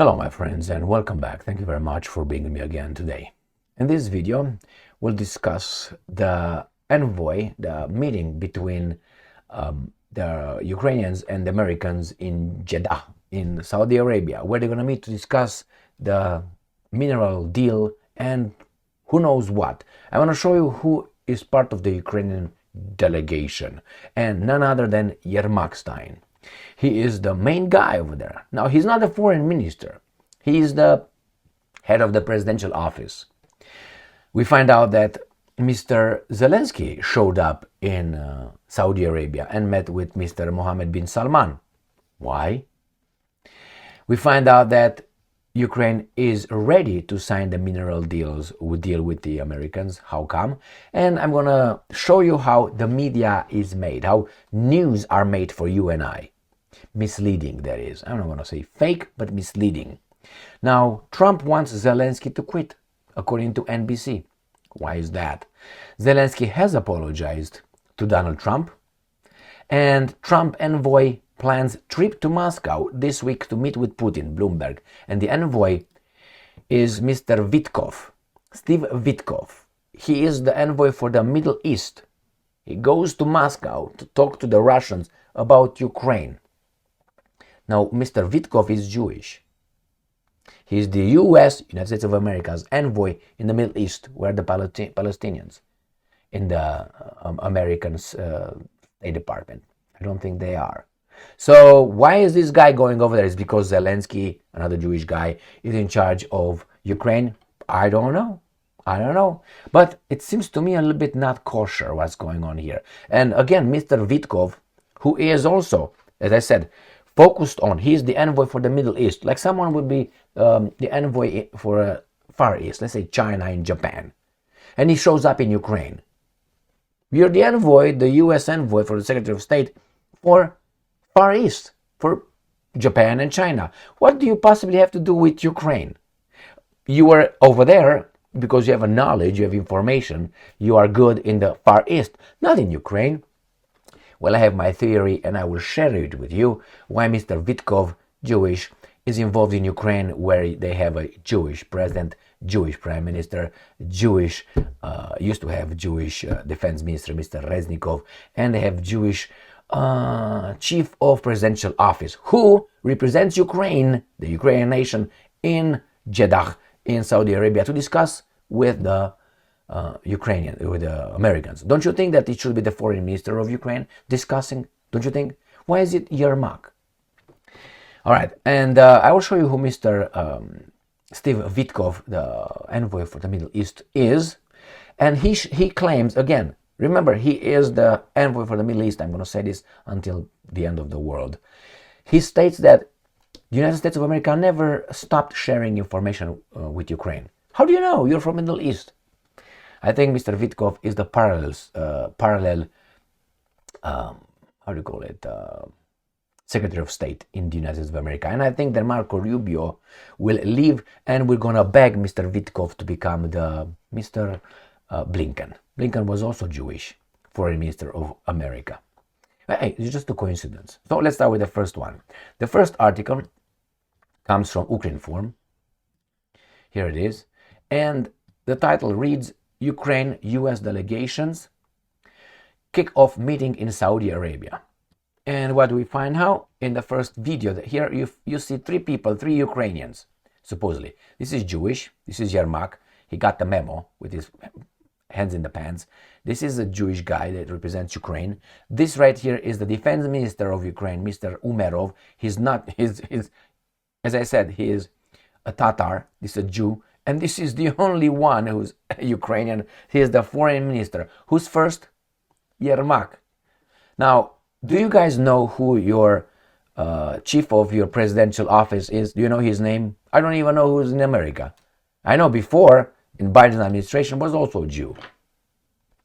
Hello my friends and welcome back. Thank you very much for being with me again today. In this video, we'll discuss the envoy, the meeting between the Ukrainians and the Americans in Jeddah, in Saudi Arabia, where they're going to meet to discuss the mineral deal and who knows what. I want to show you who is part of the Ukrainian delegation, and none other than Yermak. He is the main guy over there. Now, he's not a foreign minister. He is the head of the presidential office. We find out that Mr. Zelensky showed up in Saudi Arabia and met with Mr. Mohammed bin Salman. Why? We find out that Ukraine is ready to sign the mineral deal with the Americans. How come? And I'm going to show you how the media is made, how news are made for you and I. Misleading, that is. I'm not going to say fake, but misleading. Now, Trump wants Zelensky to quit, according to NBC. Why is that? Zelensky has apologized to Donald Trump, and Trump envoy plans trip to Moscow this week to meet with Putin, Bloomberg. And the envoy is Mr. Witkoff, Steve Witkoff. He is the envoy for the Middle East. He goes to Moscow to talk to the Russians about Ukraine. Now, Mr. Witkoff is Jewish. He is the US, United States of America's envoy in the Middle East, where the Palestinians in the American State Department. I don't think they are. So why is this guy going over there? It's because Zelensky, another Jewish guy, is in charge of Ukraine? I don't know. But it seems to me a little bit not kosher what's going on here. And again, Mr. Witkoff, who is also, as I said, focused on, he's the envoy for the Middle East. Like someone would be the envoy for Far East, let's say China and Japan. And he shows up in Ukraine. You're the envoy, the US envoy for the Secretary of State for Far East, for Japan and China. What do you possibly have to do with Ukraine? You are over there because you have a knowledge, you have information, you are good in the Far East, not in Ukraine. Well, I have my theory and I will share it with you why Mr. Witkoff, Jewish, is involved in Ukraine, where they have a Jewish president, Jewish prime minister, Jewish, used to have Jewish defense minister, Mr. Reznikov, and they have Jewish chief of presidential office, who represents Ukraine, the Ukrainian nation, in Jeddah, in Saudi Arabia, to discuss with the with the Americans. Don't you think that it should be the foreign minister of Ukraine discussing? Don't you think? Why is it Yermak? All right, and I will show you who Mr. Steve Witkoff, the envoy for the Middle East, is. And he claims, again, remember, he is the envoy for the Middle East. I'm going to say this until the end of the world. He states that the United States of America never stopped sharing information with Ukraine. How do you know? You're from the Middle East. I think Mr. Witkoff is the parallel, how do you call it, Secretary of State in the United States of America. And I think that Marco Rubio will leave, and we're going to beg Mr. Witkoff to become the Mr. Blinken. Blinken was also Jewish, foreign minister of America. Hey, it's just a coincidence. So let's start with the first one. The first article comes from Ukrinform. Here it is. And the title reads, Ukraine US delegations kick off meeting in Saudi Arabia. And what do we find out? In the first video, here you see three Ukrainians, supposedly. This is Jewish, this is Yermak, he got the memo with his hands in the pants. This is a Jewish guy that represents Ukraine. This right here is the defense minister of Ukraine, Mr. Umerov. He's as I said, he is a Tatar, this is a Jew. And this is the only one who's Ukrainian. He is the foreign minister. Who's first? Yermak. Now, do you guys know who your chief of your presidential office is? Do you know his name? I don't even know who's in America. I know before, in Biden's administration, was also a Jew.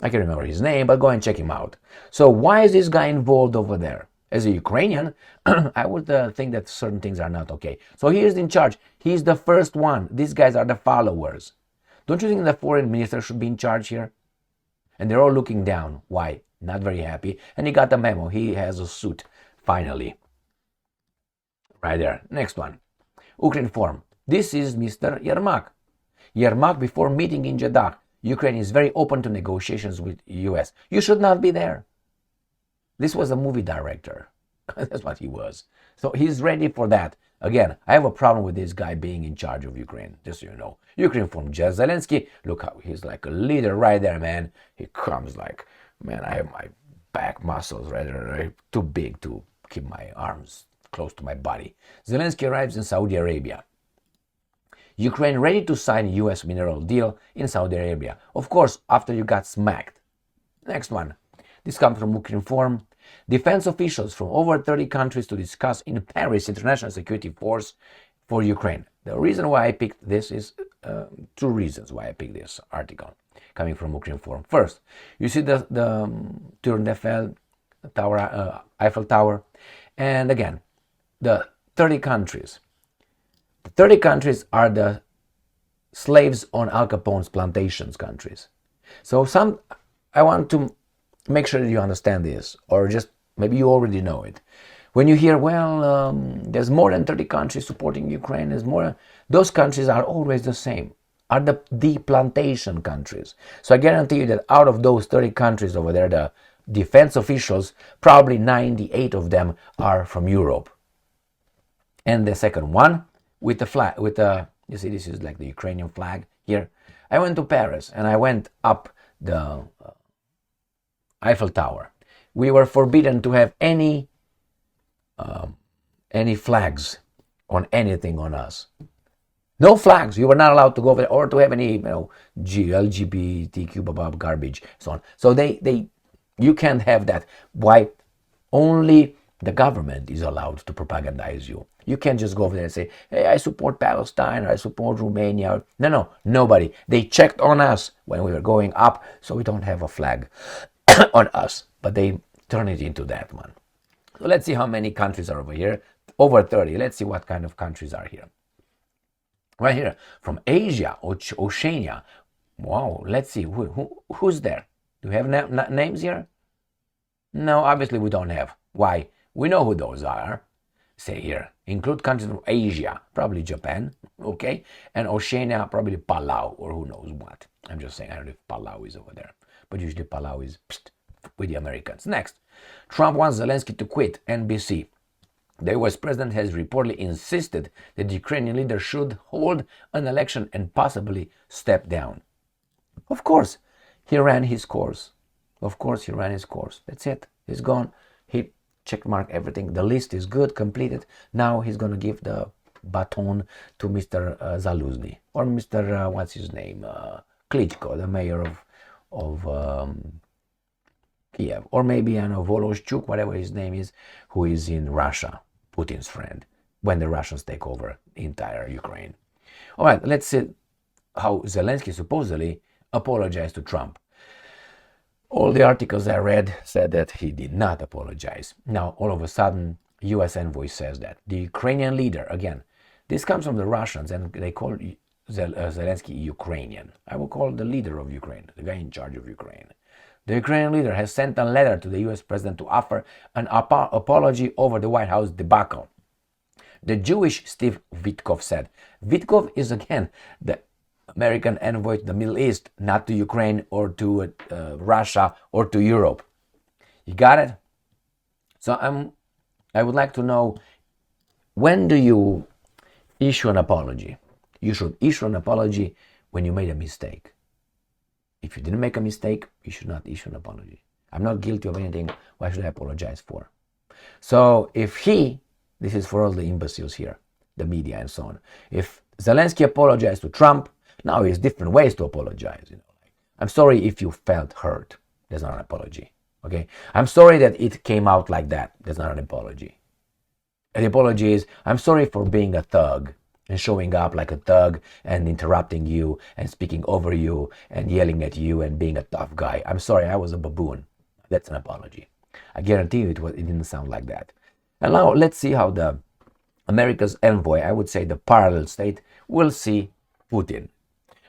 I can't remember his name, but go and check him out. So why is this guy involved over there? As a Ukrainian, I would think that certain things are not okay. So he is in charge. He's the first one. These guys are the followers. Don't you think the foreign minister should be in charge here? And they're all looking down. Why? Not very happy. And he got the memo. He has a suit, finally. Right there. Next one. Ukrinform. This is Mr. Yermak. Yermak, before meeting in Jeddah, Ukraine is very open to negotiations with US. You should not be there. This was a movie director. That's what he was. So he's ready for that. Again, I have a problem with this guy being in charge of Ukraine, just so you know. Ukrinform Zelensky, look how he's like a leader right there, man. He comes like, man, I have my back muscles right too big to keep my arms close to my body. Zelensky arrives in Saudi Arabia. Ukraine ready to sign US mineral deal in Saudi Arabia. Of course, after you got smacked. Next one. This comes from Ukrinform. Defense officials from over 30 countries to discuss in Paris International Security Force for Ukraine. The reason why I picked this is two reasons why I picked this article coming from Ukrinform. First, you see the Tour d'Eiffel Tower, Eiffel Tower, and again, the 30 countries. The 30 countries are the slaves on Al Capone's plantations countries. So I want to make sure that you understand this, or just maybe you already know it. When you hear, well, there's more than 30 countries supporting Ukraine, those countries are always the same, are the plantation countries. So I guarantee you that out of those 30 countries over there, the defense officials, probably 98 of them are from Europe. And the second one, with the flag, you see, this is like the Ukrainian flag here. I went to Paris and I went up the Eiffel Tower. We were forbidden to have any flags on anything on us. No flags. You were not allowed to go over there or to have any, LGBTQ garbage, so on. So you can't have that. Why? Only the government is allowed to propagandize you. You can't just go over there and say, hey, I support Palestine, or I support Romania. No, nobody. They checked on us when we were going up, so we don't have a flag on us. But they turn it into that one. So let's see how many countries are over here. Over 30. Let's see what kind of countries are here. Right here, from Asia, Oceania. Wow, let's see, who's there? Do we have names here? No, obviously we don't have. Why? We know who those are. Say here, include countries from Asia, probably Japan, okay? And Oceania, probably Palau, or who knows what. I'm just saying, I don't know if Palau is over there. But usually Palau is with the Americans. Next, Trump wants Zelensky to quit, NBC. The US president has reportedly insisted that the Ukrainian leader should hold an election and possibly step down. Of course, he ran his course. That's it. He's gone. He checkmarked everything. The list is good, completed. Now he's going to give the baton to Mr. Zaluzny or Mr. What's his name? Klitschko, the mayor of Kiev, or maybe Voloshchuk, whatever his name is, who is in Russia, Putin's friend, when the Russians take over entire Ukraine. All right, let's see how Zelensky supposedly apologized to Trump. All the articles I read said that he did not apologize. Now, all of a sudden, US envoy says that. The Ukrainian leader, again, this comes from the Russians, and they call Zelensky Ukrainian. I will call the leader of Ukraine, the guy in charge of Ukraine. The Ukrainian leader has sent a letter to the US president to offer an apology over the White House debacle. The Jewish Steve Witkoff said. Witkoff is again the American envoy to the Middle East, not to Ukraine or to Russia or to Europe. You got it? So I would like to know, when do you issue an apology? You should issue an apology when you made a mistake. If you didn't make a mistake, you should not issue an apology. I'm not guilty of anything. Why should I apologize for? So this is for all the imbeciles here, the media and so on. If Zelensky apologized to Trump, now he has different ways to apologize. I'm sorry if you felt hurt. That's not an apology. Okay? I'm sorry that it came out like that. That's not an apology. The apology is, I'm sorry for being a thug and showing up like a thug and interrupting you and speaking over you and yelling at you and being a tough guy. I'm sorry, I was a baboon. That's an apology. I guarantee you it didn't sound like that. And now let's see how the America's envoy, I would say the parallel state, will see Putin.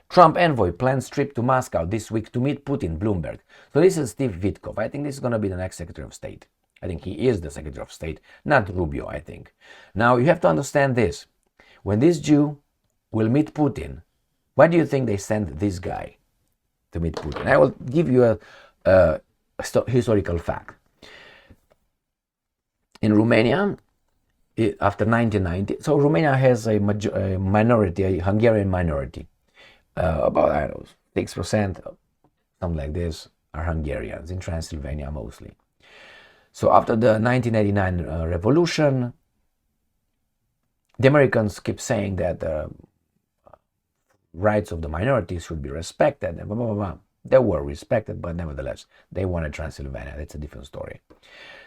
Trump envoy plans trip to Moscow this week to meet Putin, Bloomberg. So this is Steve Witkoff. I think this is going to be the next Secretary of State. I think he is the Secretary of State, not Rubio, I think. Now you have to understand this. When this Jew will meet Putin, why do you think they sent this guy to meet Putin? I will give you a historical fact. In Romania, after 1990, so Romania has a minority, a Hungarian minority. About, I don't know, 6%, something like this, are Hungarians, in Transylvania mostly. So after the 1989 revolution, the Americans keep saying that the rights of the minorities should be respected, and blah, blah, blah, blah. They were respected, but nevertheless, they wanted Transylvania. That's a different story.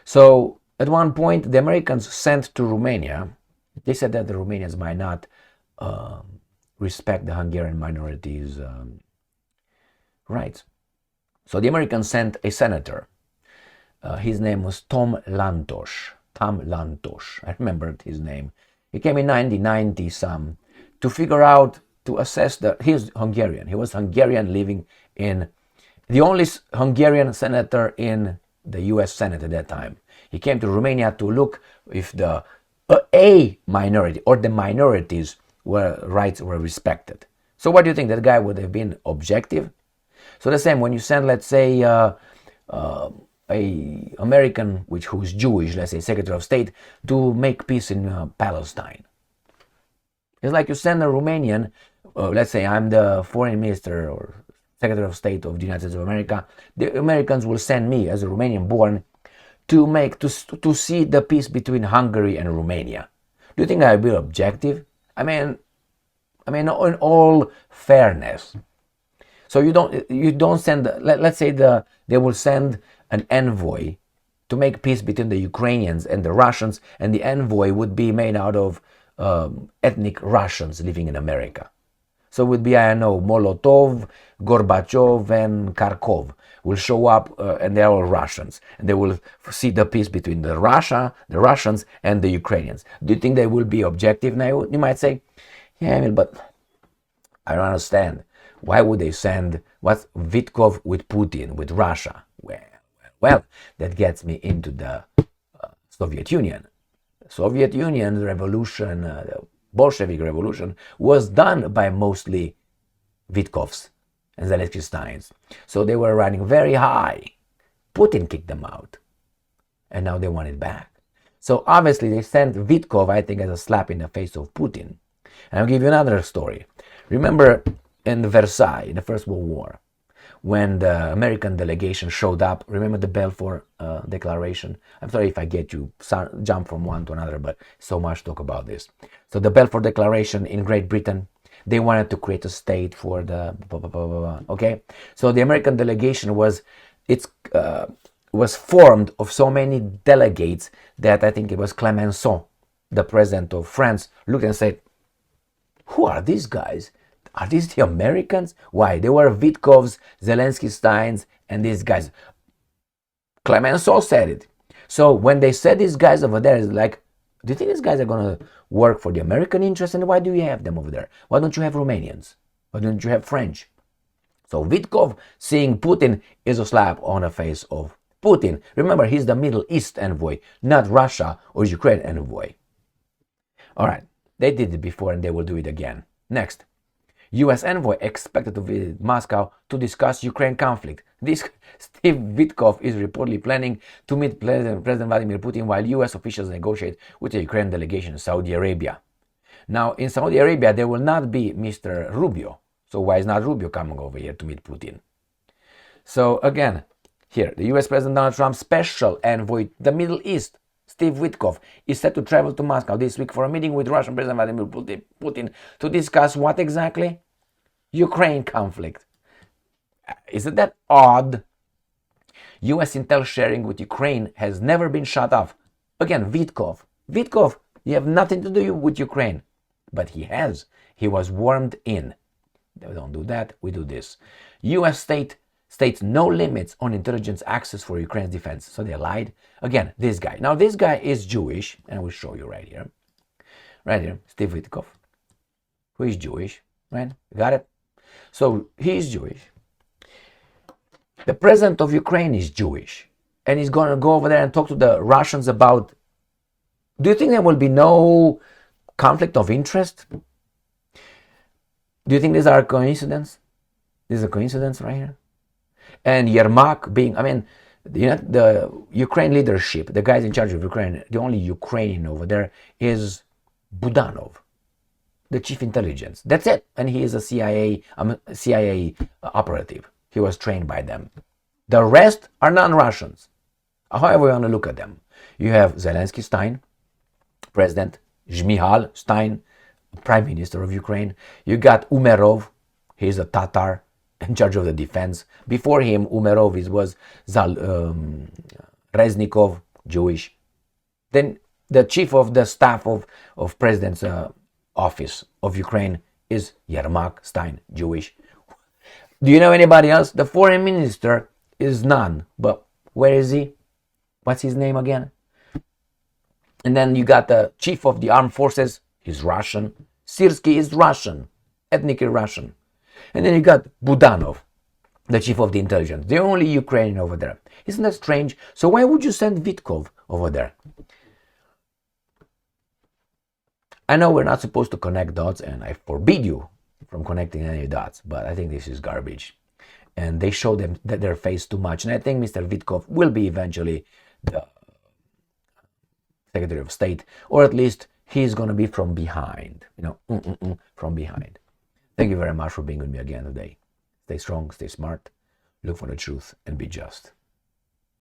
So at one point, the Americans sent to Romania, they said that the Romanians might not respect the Hungarian minorities' rights. So the Americans sent a senator. His name was Tom Lantos. I remembered his name. He came in 1990 some to figure out, to assess he's Hungarian. He was Hungarian, living in the only Hungarian senator in the US Senate at that time. He came to Romania to look if the a minority or the minorities rights were respected. So what do you think? That guy would have been objective? So the same when you send, let's say, a American who's Jewish, let's say Secretary of State, to make peace in Palestine. It's like you send a Romanian, let's say I'm the foreign minister or Secretary of State of the United States of America. The Americans will send me as a Romanian born to see the peace between Hungary and Romania. Do you think I will be objective? I mean, in all fairness. So you don't send. Let's say they will send an envoy to make peace between the Ukrainians and the Russians, and the envoy would be made out of ethnic Russians living in America. So it would be, I don't know, Molotov, Gorbachev, and Kharkov will show up, and they're all Russians, and they will see the peace between the Russians, and the Ukrainians. Do you think they will be objective? Now you might say, yeah, but I don't understand. Why would they send Witkoff with Putin, with Russia? Well, that gets me into the Soviet Union. The Soviet Union revolution, the Bolshevik revolution, was done by mostly Witkoffs and Zelensky steins. So they were riding very high. Putin kicked them out. And now they want it back. So obviously they sent Witkoff, I think, as a slap in the face of Putin. And I'll give you another story. Remember in Versailles, in the First World War, when the American delegation showed up, remember the Balfour Declaration? I'm sorry if I get you jump from one to another, but so much talk about this. So the Balfour Declaration in Great Britain, they wanted to create a state for the blah, blah, blah, blah, blah, okay? So the American delegation was formed of so many delegates that I think it was Clemenceau, the president of France, looked and said, who are these guys? Are these the Americans? Why? They were Witkoffs, Zelensky steins, and these guys. Clemenceau said it. So when they said these guys over there, it's like, do you think these guys are going to work for the American interest? And why do you have them over there? Why don't you have Romanians? Why don't you have French? So Witkoff seeing Putin is a slap on the face of Putin. Remember, he's the Middle East envoy, not Russia or Ukraine envoy. All right, they did it before and they will do it again. Next. U.S. envoy expected to visit Moscow to discuss Ukraine conflict. This Steve Witkoff is reportedly planning to meet President Vladimir Putin while U.S. officials negotiate with the Ukraine delegation in Saudi Arabia. Now, in Saudi Arabia, there will not be Mr. Rubio. So why is not Rubio coming over here to meet Putin? So again, here, the U.S. President Donald Trump's special envoy, the Middle East, Steve Witkoff, is set to travel to Moscow this week for a meeting with Russian President Vladimir Putin to discuss what exactly? Ukraine conflict. Isn't that odd? U.S. intel sharing with Ukraine has never been shut off. Again, Witkoff. Witkoff, you have nothing to do with Ukraine. But he has. He was warmed in. We don't do that, we do this. U.S. states no limits on intelligence access for Ukraine's defense. So they lied. Again, this guy. Now, this guy is Jewish, and I will show you right here. Right here, Steve Witkoff, who is Jewish, right? Got it? So he is Jewish. The president of Ukraine is Jewish, and he's going to go over there and talk to the Russians about, do you think there will be no conflict of interest. Do you think these are a coincidence? This is a coincidence right here. And Yermak being, I mean, the Ukraine leadership, the guys in charge of Ukraine, the only Ukrainian over there is Budanov, the chief intelligence. That's it. And he is a CIA operative. He was trained by them. The rest are non-Russians. However you want to look at them. You have Zelensky Stein, president, Zhmyhal Stein, prime minister of Ukraine. You got Umerov, he's a Tatar, in charge of the defense. Before him, Umerov was Reznikov, Jewish. Then the chief of the staff of president's office of Ukraine is Yermak Stein, Jewish. Do you know anybody else? The foreign minister is none, but where is he? What's his name again? And then you got the chief of the armed forces, he's Russian. Syrsky is Russian, ethnically Russian. And then you got Budanov, the chief of the intelligence, the only Ukrainian over there. Isn't that strange? So why would you send Witkoff over there? I know we're not supposed to connect dots, and I forbid you from connecting any dots, but I think this is garbage. And they show them that their face too much. And I think Mr. Witkoff will be eventually the Secretary of State, or at least he's going to be from behind, from behind. Thank you very much for being with me again today. Stay strong, stay smart, look for the truth, and be just.